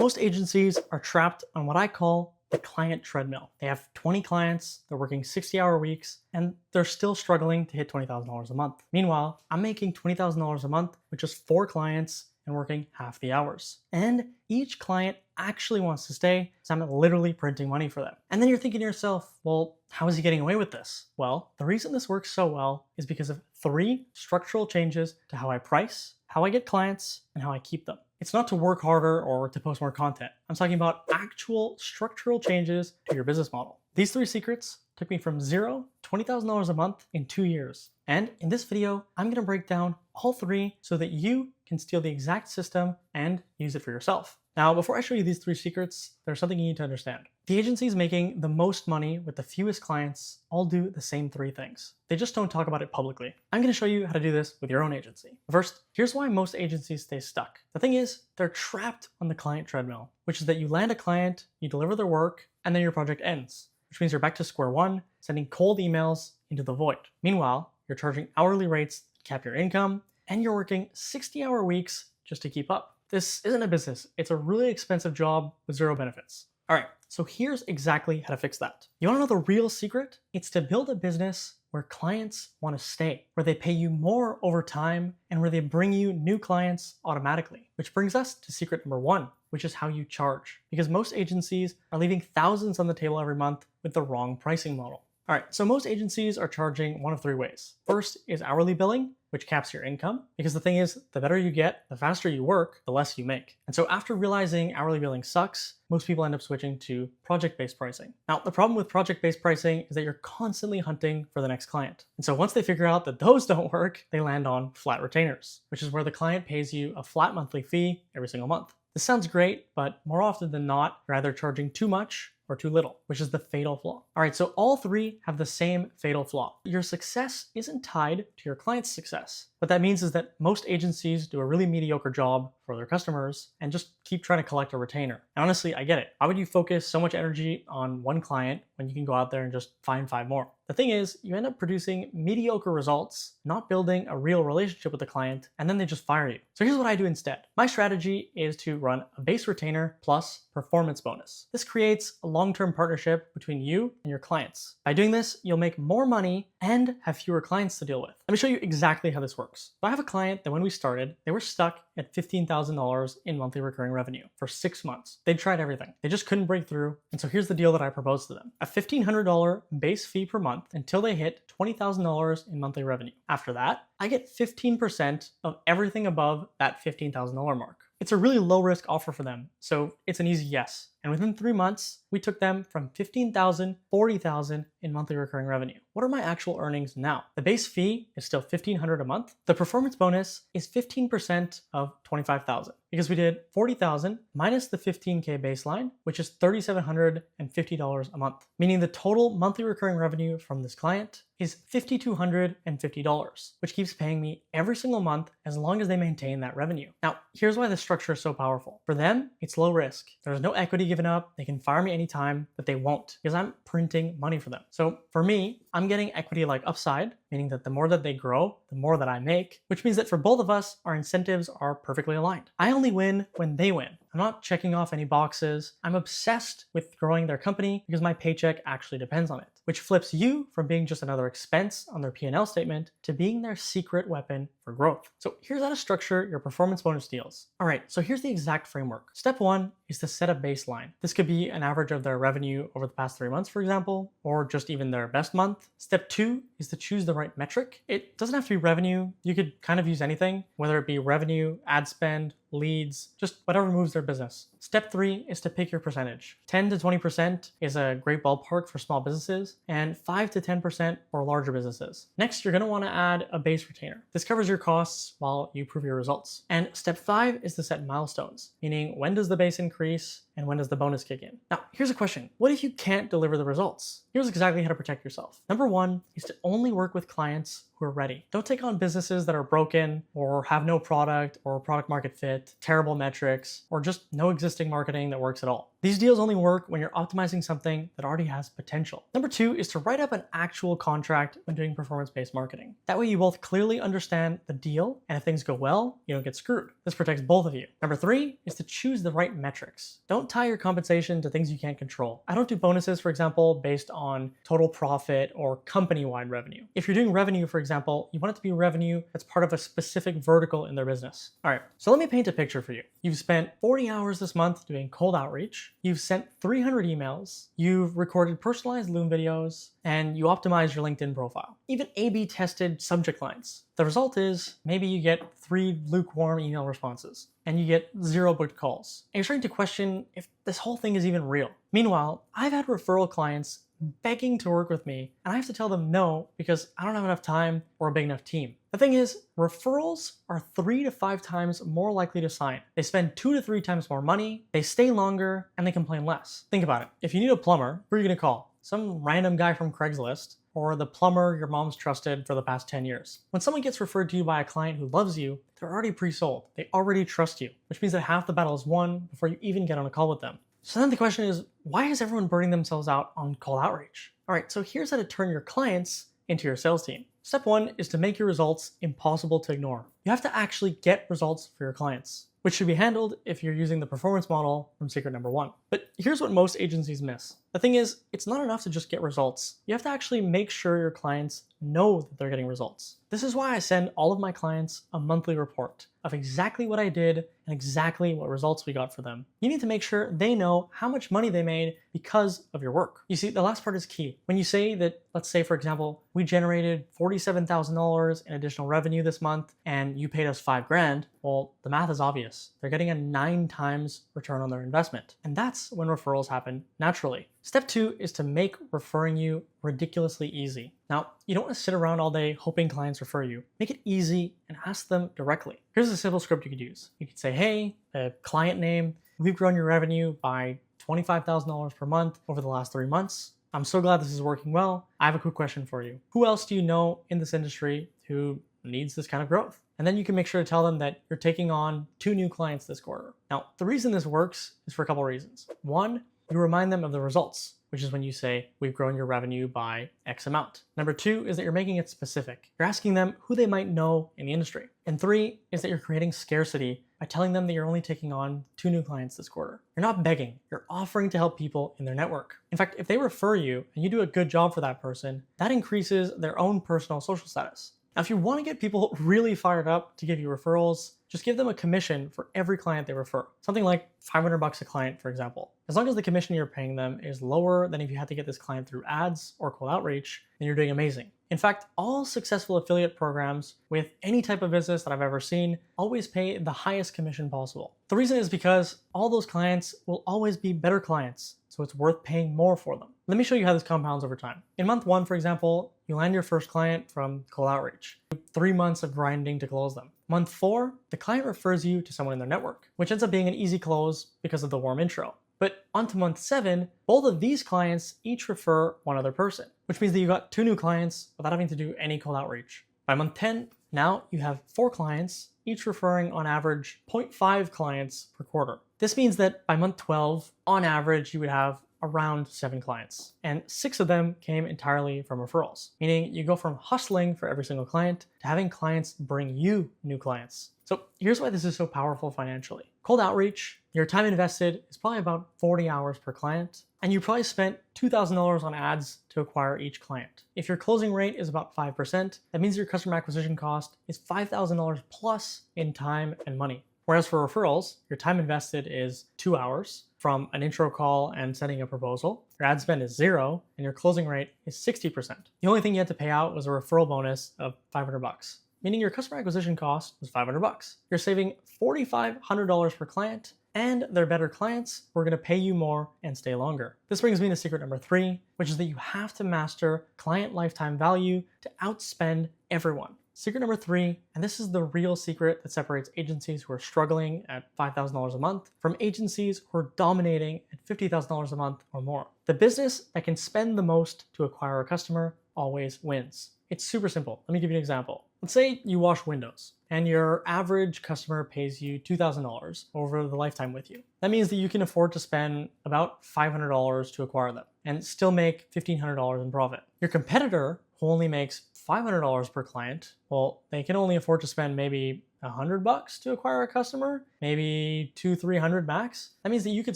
Most agencies are trapped on what I call the client treadmill. They have 20 clients, they're working 60-hour weeks, and they're still struggling to hit $20,000 a month. Meanwhile, I'm making $20,000 a month with just 4 clients and working half the hours. And each client actually wants to stay, so I'm literally printing money for them. And then you're thinking to yourself, well, how is he getting away with this? Well, the reason this works so well is because of 3 structural changes to how I price, how I get clients, and how I keep them. It's not to work harder or to post more content. I'm talking about actual structural changes to your business model. These 3 secrets took me from zero to $20,000 a month in 2 years. And in this video, I'm gonna break down all 3 so that you can steal the exact system and use it for yourself. Now, before I show you these 3 secrets, there's something you need to understand. The agencies making the most money with the fewest clients all do the same 3 things. They just don't talk about it publicly. I'm gonna show you how to do this with your own agency. First, here's why most agencies stay stuck. The thing is, they're trapped on the client treadmill, which is that you land a client, you deliver their work, and then your project ends, which means you're back to square one, sending cold emails into the void. Meanwhile, you're charging hourly rates to cap your income, and you're working 60-hour weeks just to keep up. This isn't a business. It's a really expensive job with 0 benefits. All right, so here's exactly how to fix that. You wanna know the real secret? It's to build a business where clients wanna stay, where they pay you more over time, and where they bring you new clients automatically. Which brings us to secret number 1, which is how you charge. Because most agencies are leaving thousands on the table every month with the wrong pricing model. All right, so most agencies are charging one of 3 ways. First is hourly billing, which caps your income. Because the thing is, the better you get, the faster you work, the less you make. And so after realizing hourly billing sucks, most people end up switching to project-based pricing. Now, the problem with project-based pricing is that you're constantly hunting for the next client. And so once they figure out that those don't work, they land on flat retainers, which is where the client pays you a flat monthly fee every single month. This sounds great, but more often than not, you're either charging too much or too little, which is the fatal flaw. All right, so all 3 have the same fatal flaw. Your success isn't tied to your client's success. What that means is that most agencies do a really mediocre job for their customers and just keep trying to collect a retainer. And honestly, I get it. Why would you focus so much energy on one client when you can go out there and just find 5 more? The thing is, you end up producing mediocre results, not building a real relationship with the client, and then they just fire you. So here's what I do instead. My strategy is to run a base retainer plus performance bonus. This creates a long-term partnership between you and your clients. By doing this, you'll make more money and have fewer clients to deal with. Let me show you exactly how this works. So I have a client that when we started, they were stuck at $15,000 in monthly recurring revenue for 6 months. They tried everything. They just couldn't break through. And so here's the deal that I proposed to them. A $1,500 base fee per month until they hit $20,000 in monthly revenue. After that, I get 15% of everything above that $15,000 mark. It's a really low risk offer for them, so it's an easy yes. And within 3 months, we took them from $15,000, $40,000 in monthly recurring revenue. What are my actual earnings now? The base fee is still $1,500 a month. The performance bonus is 15% of $25,000 because we did $40,000 minus the $15K baseline, which is $3,750 a month, meaning the total monthly recurring revenue from this client is $5,250, which keeps paying me every single month as long as they maintain that revenue. Now, here's why this structure is so powerful. For them, it's low risk. There's no equity given up. They can fire me anytime, but they won't because I'm printing money for them. So for me, I'm getting equity like upside, meaning that the more that they grow, the more that I make, which means that for both of us, our incentives are perfectly aligned. I only win when they win. I'm not checking off any boxes. I'm obsessed with growing their company because my paycheck actually depends on it, which flips you from being just another expense on their P&L statement to being their secret weapon for growth. So here's how to structure your performance bonus deals. All right, so here's the exact framework. Step 1 is to set a baseline. This could be an average of their revenue over the past 3 months, for example, or just even their best month. Step 2 is to choose the right metric. It doesn't have to be revenue. You could kind of use anything, whether it be revenue, ad spend, leads, just whatever moves their business. Step 3 is to pick your percentage. 10 to 20% is a great ballpark for small businesses, and 5 to 10% for larger businesses. Next, you're going to want to add a base retainer. This covers your costs while you prove your results. And step 5 is to set milestones, meaning when does the base increase and when does the bonus kick in? Now, here's a question. What if you can't deliver the results? Here's exactly how to protect yourself. Number one is to only work with clients who are ready. Don't take on businesses that are broken or have no product or product market fit, terrible metrics, or just no existing marketing that works at all. These deals only work when you're optimizing something that already has potential. Number two is to write up an actual contract when doing performance-based marketing. That way you both clearly understand the deal, and if things go well, you don't get screwed. This protects both of you. Number three is to choose the right metrics. Don't tie your compensation to things you can't control. I don't do bonuses, for example, based on total profit or company-wide revenue. If you're doing revenue, for example, you want it to be revenue that's part of a specific vertical in their business. All right, so let me paint a picture for you. You've spent 40 hours this month doing cold outreach. You've sent 300 emails, you've recorded personalized Loom videos, and you optimized your LinkedIn profile. Even A/B tested subject lines. The result is maybe you get 3 lukewarm email responses and you get 0 booked calls. And you're starting to question if this whole thing is even real. Meanwhile, I've had referral clients begging to work with me, and I have to tell them no because I don't have enough time or a big enough team. The thing is, referrals are 3 to 5 times more likely to sign. They spend 2 to 3 times more money, they stay longer, and they complain less. Think about it. If you need a plumber, who are you gonna call? Some random guy from Craigslist, or the plumber your mom's trusted for the past 10 years. When someone gets referred to you by a client who loves you, they're already pre-sold. They already trust you, which means that half the battle is won before you even get on a call with them. So then the question is, why is everyone burning themselves out on cold outreach? All right, so here's how to turn your clients into your sales team. Step one is to make your results impossible to ignore. You have to actually get results for your clients, which should be handled if you're using the performance model from secret number one. But here's what most agencies miss. The thing is, it's not enough to just get results. You have to actually make sure your clients know that they're getting results. This is why I send all of my clients a monthly report of exactly what I did and exactly what results we got for them. You need to make sure they know how much money they made because of your work. You see, the last part is key. When you say that, let's say for example, we generated $47,000 in additional revenue this month and you paid us $5,000, well, the math is obvious. They're getting a 9 times return on their investment. And that's when referrals happen naturally. Step two is to make referring you ridiculously easy. Now, you don't want to sit around all day hoping clients refer you. Make it easy and ask them directly. Here's a simple script you could use. You could say, hey, client name, we've grown your revenue by $25,000 per month over the last 3 months. I'm so glad this is working well. I have a quick question for you. Who else do you know in this industry who needs this kind of growth? And then you can make sure to tell them that you're taking on 2 new clients this quarter. Now, the reason this works is for a couple reasons. One, you remind them of the results, which is when you say, we've grown your revenue by X amount. Number 2 is that you're making it specific. You're asking them who they might know in the industry. And 3 is that you're creating scarcity by telling them that you're only taking on 2 new clients this quarter. You're not begging, you're offering to help people in their network. In fact, if they refer you and you do a good job for that person, that increases their own personal social status. Now, if you want to get people really fired up to give you referrals, just give them a commission for every client they refer. Something like $500 a client, for example. As long as the commission you're paying them is lower than if you had to get this client through ads or cold outreach, then you're doing amazing. In fact, all successful affiliate programs with any type of business that I've ever seen always pay the highest commission possible. The reason is because all those clients will always be better clients, so it's worth paying more for them. Let me show you how this compounds over time. In month 1, for example, you land your first client from cold outreach. 3 months of grinding to close them. Month 4, the client refers you to someone in their network, which ends up being an easy close because of the warm intro. But onto month 7, both of these clients each refer one other person, which means that you got 2 new clients without having to do any cold outreach. By month 10, now you have 4 clients, each referring on average 0.5 clients per quarter. This means that by month 12, on average, you would have around 7 clients, and 6 of them came entirely from referrals, meaning you go from hustling for every single client to having clients bring you new clients. So here's why this is so powerful financially. Cold outreach, your time invested is probably about 40 hours per client, and you probably spent $2,000 on ads to acquire each client. If your closing rate is about 5%, that means your customer acquisition cost is $5,000 plus in time and money. Whereas for referrals, your time invested is 2 hours from an intro call and sending a proposal. Your ad spend is 0, and your closing rate is 60%. The only thing you had to pay out was a referral bonus of $500, meaning your customer acquisition cost was $500. You're saving $4,500 per client, and they're better clients who are going to pay you more and stay longer. This brings me to secret number 3, which is that you have to master client lifetime value to outspend everyone. Secret number 3, and this is the real secret that separates agencies who are struggling at $5,000 a month from agencies who are dominating at $50,000 a month or more. The business that can spend the most to acquire a customer always wins. It's super simple. Let me give you an example. Let's say you wash windows and your average customer pays you $2,000 over the lifetime with you. That means that you can afford to spend about $500 to acquire them and still make $1,500 in profit. Your competitor, who only makes $500 per client, well, they can only afford to spend maybe $100 to acquire a customer, maybe $200-300 max. That means that you could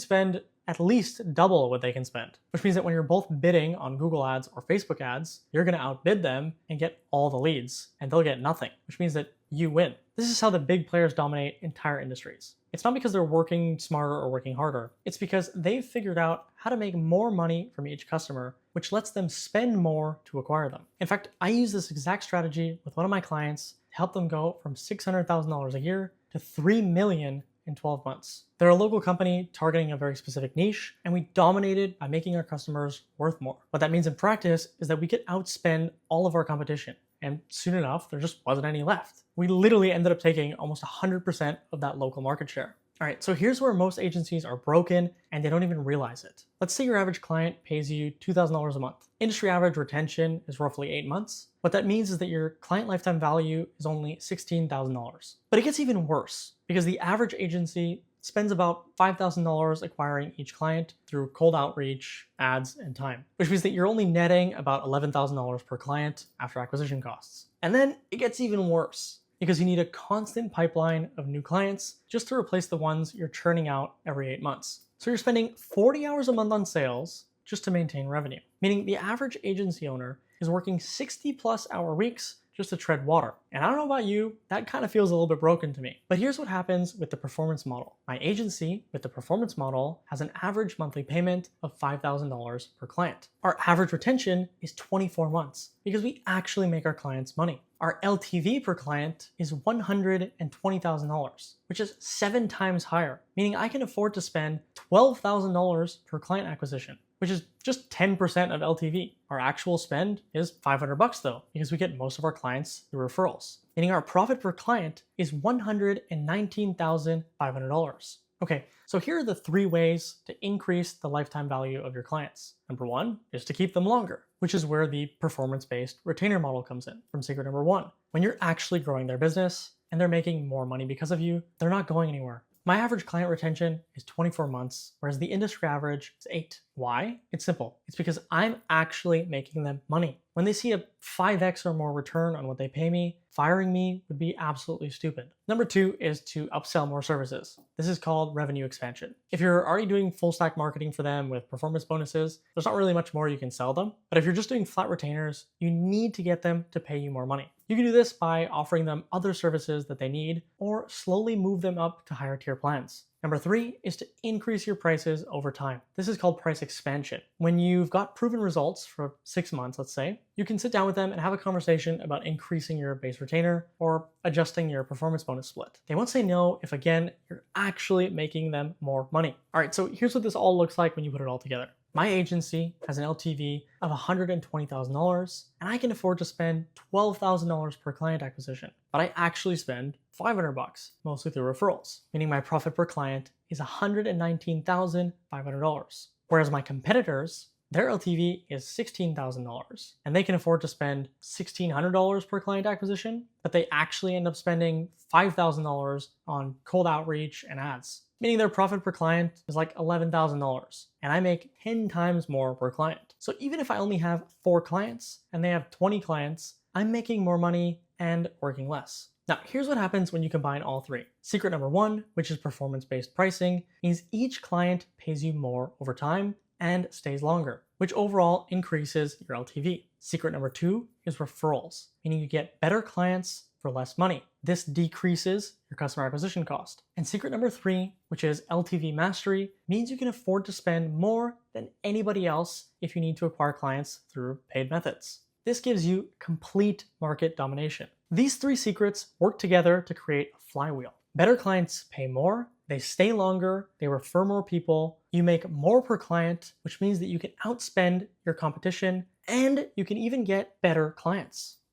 spend at least double what they can spend, which means that when you're both bidding on Google ads or Facebook ads, you're going to outbid them and get all the leads, and they'll get nothing, which means that you win. This is how the big players dominate entire industries. It's not because they're working smarter or working harder. It's because they've figured out how to make more money from each customer, which lets them spend more to acquire them. In fact, I use this exact strategy with one of my clients to help them go from $600,000 a year to $3 million in 12 months. They're a local company targeting a very specific niche, and we dominated by making our customers worth more. What that means in practice is that we could outspend all of our competition, and soon enough, there just wasn't any left. We literally ended up taking almost 100% of that local market share. All right, so here's where most agencies are broken and they don't even realize it. Let's say your average client pays you $2,000 a month. Industry average retention is roughly 8 months. What that means is that your client lifetime value is only $16,000. But it gets even worse because the average agency spends about $5,000 acquiring each client through cold outreach, ads, and time, which means that you're only netting about $11,000 per client after acquisition costs. And then it gets even worse, because you need a constant pipeline of new clients just to replace the ones you're churning out every 8 months. So you're spending 40 hours a month on sales just to maintain revenue, meaning the average agency owner is working 60+ hour weeks just to tread water. And I don't know about you, that kind of feels a little bit broken to me. But here's what happens with the performance model. My agency with the performance model has an average monthly payment of $5,000 per client. Our average retention is 24 months because we actually make our clients money. Our LTV per client is $120,000, which is 7 times higher, meaning I can afford to spend $12,000 per client acquisition, which is just 10% of LTV. Our actual spend is $500 though, because we get most of our clients through referrals, meaning our profit per client is $119,500. Okay, so here are the 3 ways to increase the lifetime value of your clients. Number 1 is to keep them longer, which is where the performance-based retainer model comes in from secret number 1. When you're actually growing their business and they're making more money because of you, they're not going anywhere. My average client retention is 24 months, whereas the industry average is 8. Why? It's simple. It's because I'm actually making them money. When they see a 5x or more return on what they pay me, firing me would be absolutely stupid. Number 2 is to upsell more services. This is called revenue expansion. If you're already doing full stack marketing for them with performance bonuses, there's not really much more you can sell them. But if you're just doing flat retainers, you need to get them to pay you more money. You can do this by offering them other services that they need or slowly move them up to higher tier plans. Number 3 is to increase your prices over time. This is called price expansion. When you've got proven results for 6 months, let's say, you can sit down with them and have a conversation about increasing your base retainer or adjusting your performance bonus split. They won't say no if, again, you're actually making them more money. All right, so here's what this all looks like when you put it all together. My agency has an LTV of $120,000, and I can afford to spend $12,000 per client acquisition, but I actually spend $500, mostly through referrals, meaning my profit per client is $119,500. Whereas my competitors, their LTV is $16,000, and they can afford to spend $1,600 per client acquisition, but they actually end up spending $5,000 on cold outreach and ads, meaning their profit per client is like $11,000, and I make 10 times more per client. So even if I only have 4 clients and they have 20 clients, I'm making more money and working less. Now, here's what happens when you combine all 3. Secret number 1, which is performance-based pricing, means each client pays you more over time and stays longer, which overall increases your LTV. Secret number 2 is referrals, meaning you get better clients for less money. This decreases your customer acquisition cost. And secret number 3, which is LTV mastery, means you can afford to spend more than anybody else if you need to acquire clients through paid methods. This gives you complete market domination. These 3 secrets work together to create a flywheel. Better clients pay more, they stay longer, they refer more people, you make more per client, which means that you can outspend your competition, and you can even get better clients.